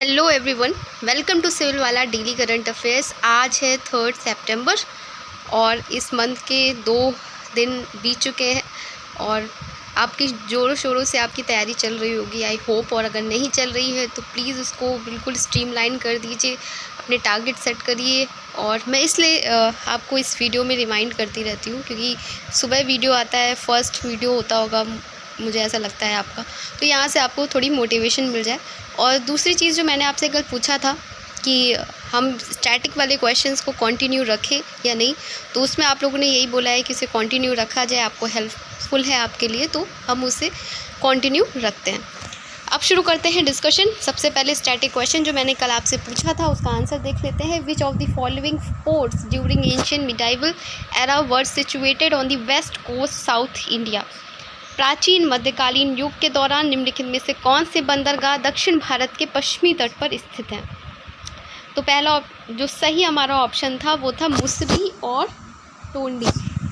Hello everyone, welcome to civil वाला daily current affairs. आज है 3 सितंबर और इस मंथ के 2 दिन बीत चुके हैं और आपकी ज़ोरों शोरों से आपकी तैयारी चल रही होगी, आई होप। और अगर नहीं चल रही है तो प्लीज़ उसको बिल्कुल स्ट्रीमलाइन कर दीजिए, अपने टारगेट सेट करिए। और मैं इसलिए आपको इस वीडियो में रिमाइंड करती रहती हूँ क्योंकि सुबह वीडियो आता है, फर्स्ट वीडियो होता होगा, मुझे ऐसा लगता है आपका, तो यहाँ से आपको थोड़ी मोटिवेशन मिल जाए। और दूसरी चीज़ जो मैंने आपसे कल पूछा था कि हम स्टैटिक वाले क्वेश्चंस को कंटिन्यू रखें या नहीं, तो उसमें आप लोगों ने यही बोला है कि इसे कंटिन्यू रखा जाए, आपको हेल्पफुल है आपके लिए, तो हम उसे कंटिन्यू रखते हैं। अब शुरू करते हैं डिस्कशन। सबसे पहले स्टैटिक क्वेश्चन जो मैंने कल आपसे पूछा था उसका आंसर देख लेते हैं। Which of the following ports during ancient medieval era were situated on the west coast south India? प्राचीन मध्यकालीन युग के दौरान निम्नलिखित में से कौन से बंदरगाह दक्षिण भारत के पश्चिमी तट पर स्थित हैं? तो पहला जो सही हमारा ऑप्शन था वो था मुसरी और टोंडी।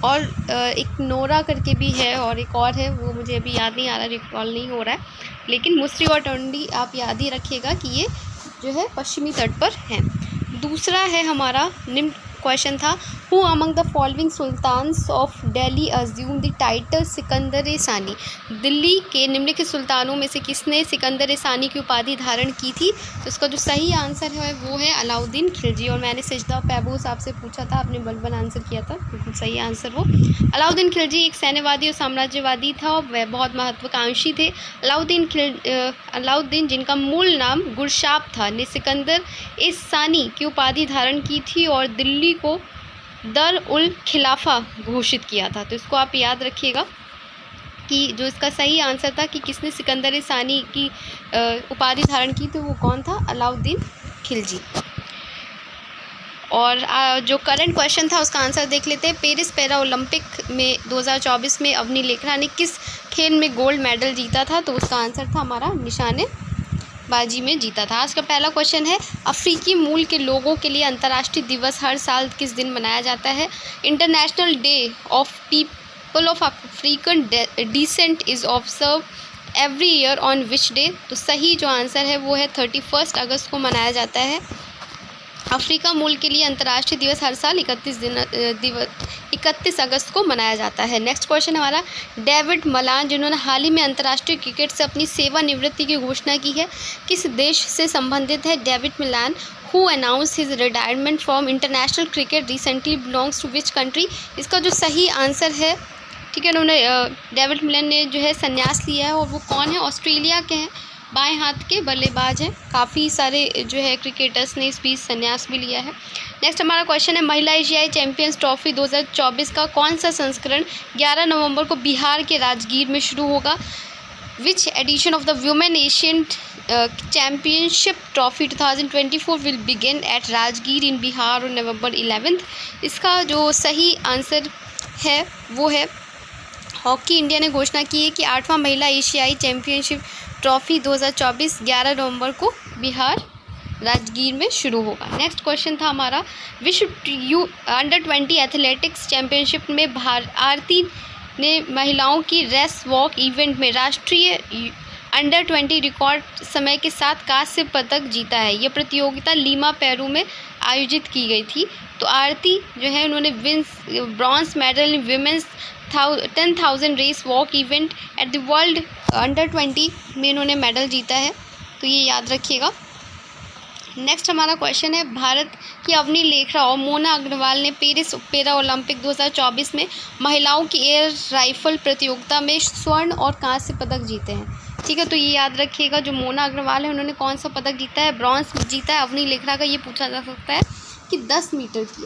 और एक नोरा करके भी है और एक और है, वो मुझे अभी याद नहीं आ रहा, रिकॉल नहीं हो रहा है, लेकिन मुसरी और टोंडी आप याद ही रखिएगा कि ये जो है पश्चिमी तट पर हैं। दूसरा है हमारा निम्न क्वेश्चन था, who among the following sultans of Delhi assume the title Sikandar e Sani? Delhi के निम्नलिखित सुल्तानों में से किसने सिकंदर ए सानी की उपाधि धारण की थी? तो इसका जो सही आंसर है वो है अलाउद्दीन खिलजी। और मैंने सजदा पैबूस आपसे पूछा था, आपने बलबन आंसर किया था, बिल्कुल सही आंसर वो अलाउद्दीन खिलजी एक सैन्यवादी और साम्राज्यवादी था और वह बहुत महत्वाकांक्षी थे। अलाउद्दीन जिनका मूल नाम गुरशाप था, ने सिकंदर ए सानी की उपाधि धारण की थी और दिल्ली को दर उल खिलाफा घोषित किया था। तो इसको आप याद रखिएगा कि जो इसका सही आंसर था कि किसने सिकंदर सानी की उपाधि धारण की थी, वो कौन था? अलाउद्दीन खिलजी। और जो करंट क्वेश्चन था उसका आंसर देख लेते हैं। पेरिस पैरा ओलंपिक में 2024 में अवनी लेखरा ने किस खेल में गोल्ड मेडल जीता था? तो उसका आंसर था हमारा निशानेबाजी में जीता था। आज का पहला क्वेश्चन है, अफ्रीकी मूल के लोगों के लिए अंतर्राष्ट्रीय दिवस हर साल किस दिन मनाया जाता है? International day of people of African descent is observe every year on which day? तो सही जो आंसर है वो है 31 अगस्त को मनाया जाता है। अफ्रीका मूल के लिए अंतर्राष्ट्रीय दिवस हर साल 31 अगस्त को मनाया जाता है। नेक्स्ट क्वेश्चन हमारा, डेविड मलान जिन्होंने हाल ही में अंतर्राष्ट्रीय क्रिकेट से अपनी सेवानिवृत्ति की घोषणा की है, किस देश से संबंधित है? David Malan who announce his retirement from international cricket recently belongs to which country? इसका जो सही आंसर है, ठीक है, उन्होंने डेविड मलान ने जो है संन्यास लिया है और वो कौन है? ऑस्ट्रेलिया के हैं, बाएं हाथ के बल्लेबाज हैं। काफ़ी सारे जो है क्रिकेटर्स ने इस बीच संन्यास भी लिया है। नेक्स्ट हमारा क्वेश्चन है, महिला एशियाई चैंपियंस ट्रॉफी 2024 का कौन सा संस्करण 11 नवंबर को बिहार के राजगीर में शुरू होगा? Which edition of the women Asian championship trophy 2024 will begin eight Rajgir in Bihar on November 11th? इसका जो सही आंसर है वो है, हॉकी इंडिया ने घोषणा की है कि 8वां महिला एशियाई चैम्पियनशिप ट्रॉफी 2024 11 नवंबर को बिहार राजगीर में शुरू होगा। नेक्स्ट क्वेश्चन था हमारा, विश्व अंडर-20 एथलेटिक्स चैम्पियनशिप में आरती ने महिलाओं की रेस वॉक इवेंट में राष्ट्रीय अंडर-20 रिकॉर्ड समय के साथ कांस्य पदक जीता है। यह प्रतियोगिता लीमा पेरू में आयोजित की गई थी। तो आरती जो है उन्होंने bronze medal in women's 10,000 race walk event at the world under twenty में इन्होंने मेडल जीता है, तो ये याद रखिएगा। नेक्स्ट हमारा क्वेश्चन है, भारत की अवनी लेखरा और मोना अग्रवाल ने पेरिस पैरा ओलंपिक 2024 में महिलाओं की एयर राइफल प्रतियोगिता में स्वर्ण और कांस्य पदक जीते हैं, ठीक है। तो ये याद रखिएगा, जो मोना अग्रवाल है उन्होंने कौन सा पदक जीता है? ब्रॉन्ज जीता है। अवनी लेखरा का ये पूछा जा सकता है कि 10 मीटर की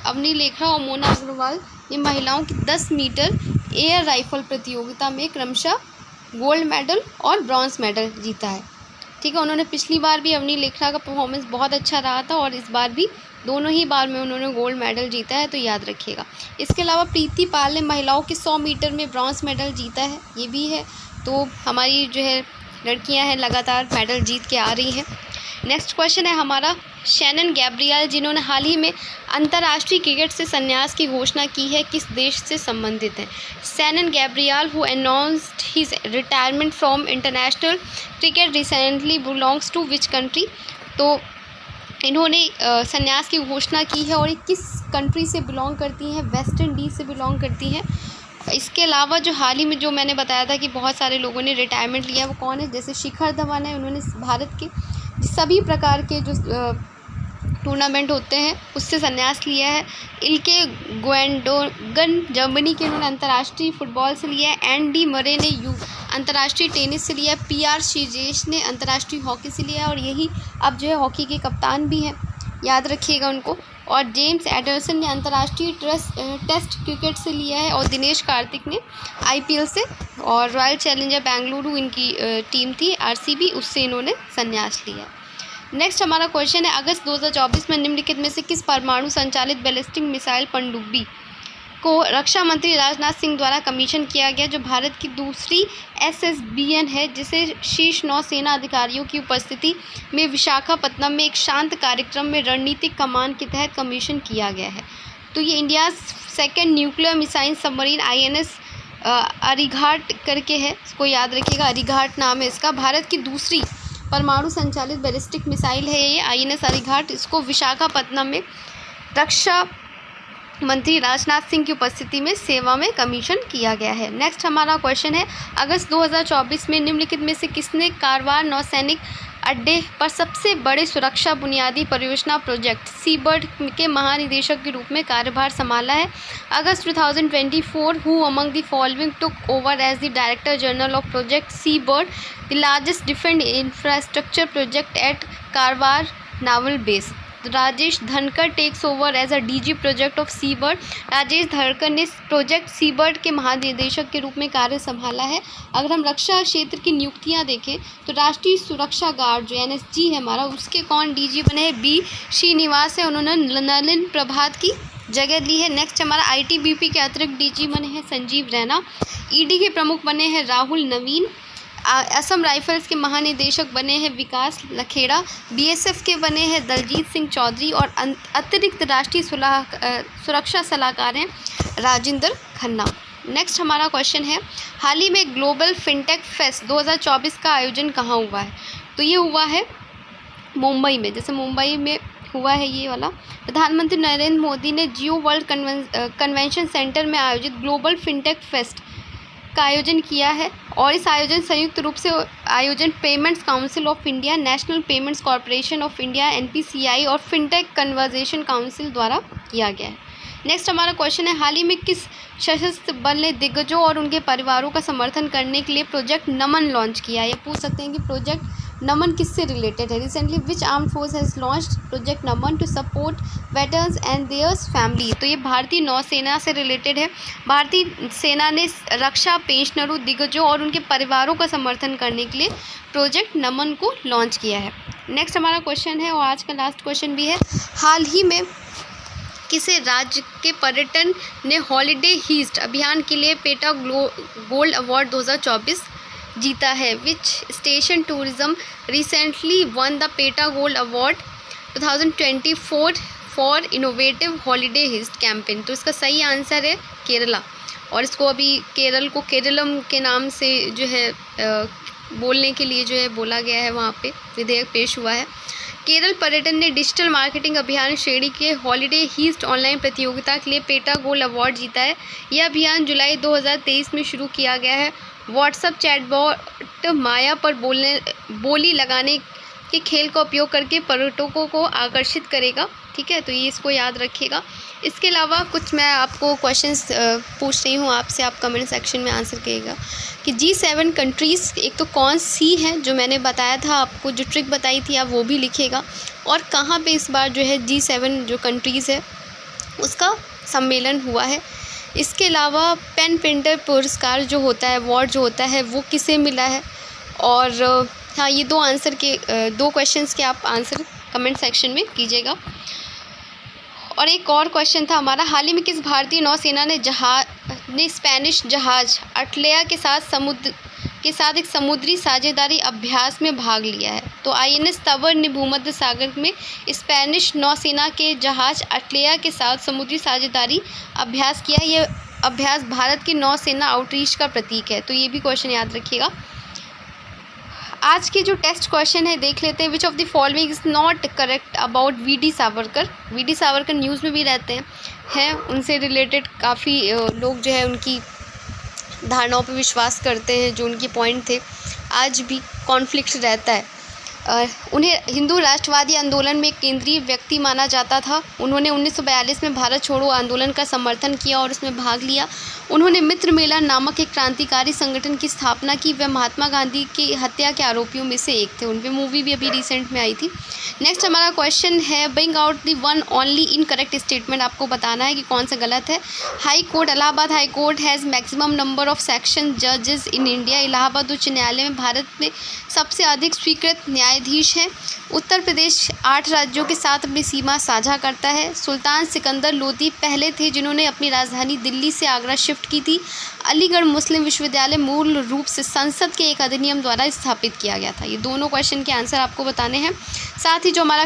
अवनी लेखरा और मोना अग्रवाल ने महिलाओं की 10 मीटर एयर राइफल प्रतियोगिता में क्रमशः गोल्ड मेडल और ब्रॉन्ज मेडल जीता है, ठीक है। उन्होंने पिछली बार भी अवनी लेखरा का परफॉर्मेंस बहुत अच्छा रहा था और इस बार भी दोनों ही बार में उन्होंने गोल्ड मेडल जीता है, तो याद रखिएगा। इसके अलावा प्रीति पाल ने महिलाओं के 100 मीटर में ब्रॉन्ज मेडल जीता है, ये भी है। तो हमारी जो है लड़कियां हैं लगातार मेडल जीत के आ रही हैं। नेक्स्ट क्वेश्चन है हमारा शैनन गैब्रियल जिन्होंने हाल ही में अंतर्राष्ट्रीय क्रिकेट से संन्यास की घोषणा की है, किस देश से संबंधित है? Shannon Gabriel who announced his retirement from international cricket recently belongs to which country? तो इन्होंने संन्यास की घोषणा की है और ये किस कंट्री से बिलोंग करती हैं? वेस्ट इंडीज़ से बिलोंग करती हैं। इसके अलावा जो हाल ही में जो मैंने बताया था कि बहुत सारे लोगों ने रिटायरमेंट लिया है, वो कौन है? जैसे शिखर धवन है, उन्होंने भारत के सभी प्रकार के जो टूर्नामेंट होते हैं उससे संन्यास लिया है। इल्के गुएंडोगन जर्मनी के, उन्होंने अंतर्राष्ट्रीय फुटबॉल से लिया है। एंडी मरे ने अंतर्राष्ट्रीय टेनिस से लिया है। PR श्रीजेश ने अंतर्राष्ट्रीय हॉकी से लिया है और यही अब जो है हॉकी के कप्तान भी हैं, याद रखिएगा उनको। और जेम्स एंडरसन ने अंतर्राष्ट्रीय टेस्ट क्रिकेट से लिया है और दिनेश कार्तिक ने IPL से, और रॉयल चैलेंजर बेंगलुरु इनकी टीम थी RCB, उससे इन्होंने संन्यास लिया। नेक्स्ट हमारा क्वेश्चन है अगस्त 2024 में निम्नलिखित में से किस परमाणु संचालित बैलिस्टिक मिसाइल पनडुब्बी को रक्षा मंत्री राजनाथ सिंह द्वारा कमीशन किया गया, जो भारत की दूसरी SSBN है, जिसे शीर्ष नौसेना अधिकारियों की उपस्थिति में विशाखापत्तनम में एक शांत कार्यक्रम में रणनीतिक कमान के तहत कमीशन किया गया है? तो ये India second nuclear missile submarine INS Arighaat करके है, इसको याद रखिएगा, अरिघाट नाम है इसका। भारत की दूसरी परमाणु संचालित बैलिस्टिक मिसाइल है ये INS अरिघाट। इसको विशाखापत्तनम में रक्षा मंत्री राजनाथ सिंह की उपस्थिति में सेवा में कमीशन किया गया है। नेक्स्ट हमारा क्वेश्चन है अगस्त 2024 में निम्नलिखित में से किसने कारवार नौसैनिक अड्डे पर सबसे बड़े सुरक्षा बुनियादी परियोजना प्रोजेक्ट सीबर्ड के महानिदेशक के रूप में कार्यभार संभाला है? अगस्त 2024 who among the following took over as the director general of project Seabird, the largest defence infrastructure project at Karwar naval base? Rajesh Dhankar takes over as a DG project of Seabird. Rajesh Dhankar ने प्रोजेक्ट सीबर्ड के महानिदेशक के रूप में कार्य संभाला है। अगर हम रक्षा क्षेत्र की नियुक्तियां देखें तो राष्ट्रीय सुरक्षा गार्ड जो NSG है हमारा, उसके कौन DG बने हैं? B श्रीनिवास है, उन्होंने नलिन प्रभात की जगह ली है। नेक्स्ट हमारा ITBP के अतिरिक्त DG बने हैं संजीव रैना। ED के प्रमुख बने हैं राहुल नवीन। असम राइफल्स के महानिदेशक बने हैं विकास लखेड़ा। BSF के बने हैं दलजीत सिंह चौधरी और अतिरिक्त राष्ट्रीय सुरक्षा सलाहकार हैं राजेंद्र खन्ना। नेक्स्ट हमारा क्वेश्चन है हाल ही में ग्लोबल फिनटेक फेस्ट 2024 का आयोजन कहाँ हुआ है? तो ये हुआ है मुंबई में, जैसे मुंबई में हुआ है ये वाला। प्रधानमंत्री नरेंद्र मोदी ने जियो वर्ल्ड कन्वेंशन सेंटर में आयोजित ग्लोबल फिनटेक फेस्ट का आयोजन किया है और इस आयोजन संयुक्त रूप से आयोजन payments council of India, national payments corporation of India NPCI और फिनटेक कन्वर्जेशन काउंसिल द्वारा किया गया है। नेक्स्ट हमारा क्वेश्चन है हाल ही में किस सशस्त्र बल ने दिग्गजों और उनके परिवारों का समर्थन करने के लिए प्रोजेक्ट नमन लॉन्च किया है? ये पूछ सकते हैं कि प्रोजेक्ट नमन किससे रिलेटेड है? Recently which arm force has launched project Naman to support veterans and theirs family? तो ये भारतीय नौसेना से रिलेटेड है। भारतीय सेना ने रक्षा पेंशनरों, दिग्गजों और उनके परिवारों का समर्थन करने के लिए प्रोजेक्ट नमन को लॉन्च किया है। नेक्स्ट हमारा क्वेश्चन है और आज का लास्ट क्वेश्चन भी है, हाल ही में किसे राज्य के पर्यटन ने हॉलीडे हीस्ट अभियान के लिए पेटा गोल्ड अवार्ड 2024 जीता है? Which station tourism recently won the PATA gold award 2024 for innovative holiday heist campaign? तो इसका सही आंसर है केरला, और इसको अभी केरल को केरलम के नाम से जो है बोलने के लिए जो है बोला गया है, वहाँ पे विधेयक पेश हुआ है। केरल पर्यटन ने डिजिटल मार्केटिंग अभियान श्रेणी के हॉलीडे हीस्ट ऑनलाइन प्रतियोगिता के लिए पेटा गोल्ड अवार्ड जीता है। यह अभियान जुलाई 2023 में शुरू किया गया है। व्हाट्सएप चैटबॉट माया पर बोली लगाने के खेल का उपयोग करके पर्यटकों को आकर्षित करेगा। ठीक है, तो ये इसको याद रखिएगा। इसके अलावा कुछ मैं आपको क्वेश्चंस पूछ रही हूँ आपसे, आप कमेंट सेक्शन में आंसर करिएगा कि G7 कंट्रीज़ एक तो कौन सी हैं, जो मैंने बताया था आपको, जो ट्रिक बताई थी आप वो भी लिखिएगा, और कहाँ पे इस बार जो है G7 जो कंट्रीज़ है उसका सम्मेलन हुआ है। इसके अलावा पेन प्रिंटर पुरस्कार जो होता है, अवार्ड जो होता है, वो किसे मिला है? और हाँ, ये दो क्वेश्चंस के आप आंसर कमेंट सेक्शन में कीजिएगा। और एक और क्वेश्चन था हमारा, हाल ही में किस भारतीय नौसेना ने स्पेनिश जहाज़ अटलेया के साथ समुद्र के साथ एक समुद्री साझेदारी अभ्यास में भाग लिया है? तो INS तवर ने भूमध्य सागर में स्पेनिश नौसेना के जहाज अटलिया के साथ समुद्री साझेदारी अभ्यास किया है। ये अभ्यास भारत की नौसेना आउटरीच का प्रतीक है, तो ये भी क्वेश्चन याद रखिएगा। आज के जो टेस्ट क्वेश्चन है देख लेते हैं। Which of the following is not correct about VD. Savarkar. VD. Savarkar news में भी रहते हैं उनसे रिलेटेड काफ़ी लोग जो है उनकी धारणाओं पर विश्वास करते हैं, जो उनके पॉइंट थे आज भी कॉन्फ्लिक्ट रहता है। उन्हें हिंदू राष्ट्रवादी आंदोलन में एक केंद्रीय व्यक्ति माना जाता था। उन्होंने 1942 में भारत छोड़ो आंदोलन का समर्थन किया और उसमें भाग लिया। उन्होंने मित्र मेला नामक एक क्रांतिकारी संगठन की स्थापना की। वह महात्मा गांधी की हत्या के आरोपियों में से एक थे। उन पर मूवी भी अभी रिसेंट में आई थी। नेक्स्ट हमारा क्वेश्चन है, bring out the one only incorrect statement. आपको बताना है कि कौन सा गलत है। High court, Allahabad high court has maximum number of section जजेस इन इंडिया। इलाहाबाद उच्च न्यायालय में भारत में सबसे अधिक स्वीकृत न्यायाधीश हैं। उत्तर प्रदेश 8 राज्यों के साथ अपनी सीमा साझा करता है। सुल्तान सिकंदर लोदी पहले थे जिन्होंने अपनी राजधानी दिल्ली से आगरा शिफ्ट की थी। अलीगढ़ मुस्लिम विश्वविद्यालय मूल रूप से संसद के एक अधिनियम द्वारा स्थापित किया गया था। ये दोनों क्वेश्चन के आंसर आपको बताने हैं। साथ ही जो हमारा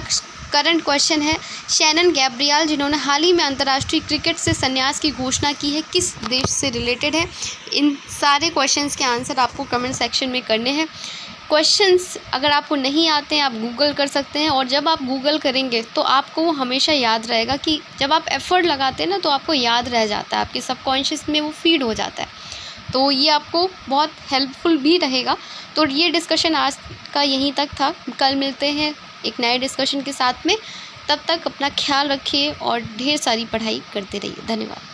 करंट क्वेश्चन है, शैनन गैब्रियल जिन्होंने हाल ही में अंतर्राष्ट्रीय क्रिकेट से संन्यास की घोषणा की है, किस देश से रिलेटेड है? इन सारे क्वेश्चंस के आंसर आपको कमेंट सेक्शन में करने हैं। क्वेश्चंस अगर आपको नहीं आते हैं आप गूगल कर सकते हैं, और जब आप गूगल करेंगे तो आपको वो हमेशा याद रहेगा कि जब आप एफ़र्ट लगाते हैं ना तो आपको याद रह जाता है, आपके सबकॉन्शियस में वो फीड हो जाता है, तो ये आपको बहुत हेल्पफुल भी रहेगा। तो ये डिस्कशन आज का यहीं तक था। कल मिलते हैं एक नए डिस्कशन के साथ में। तब तक अपना ख्याल रखिए और ढेर सारी पढ़ाई करते रहिए। धन्यवाद।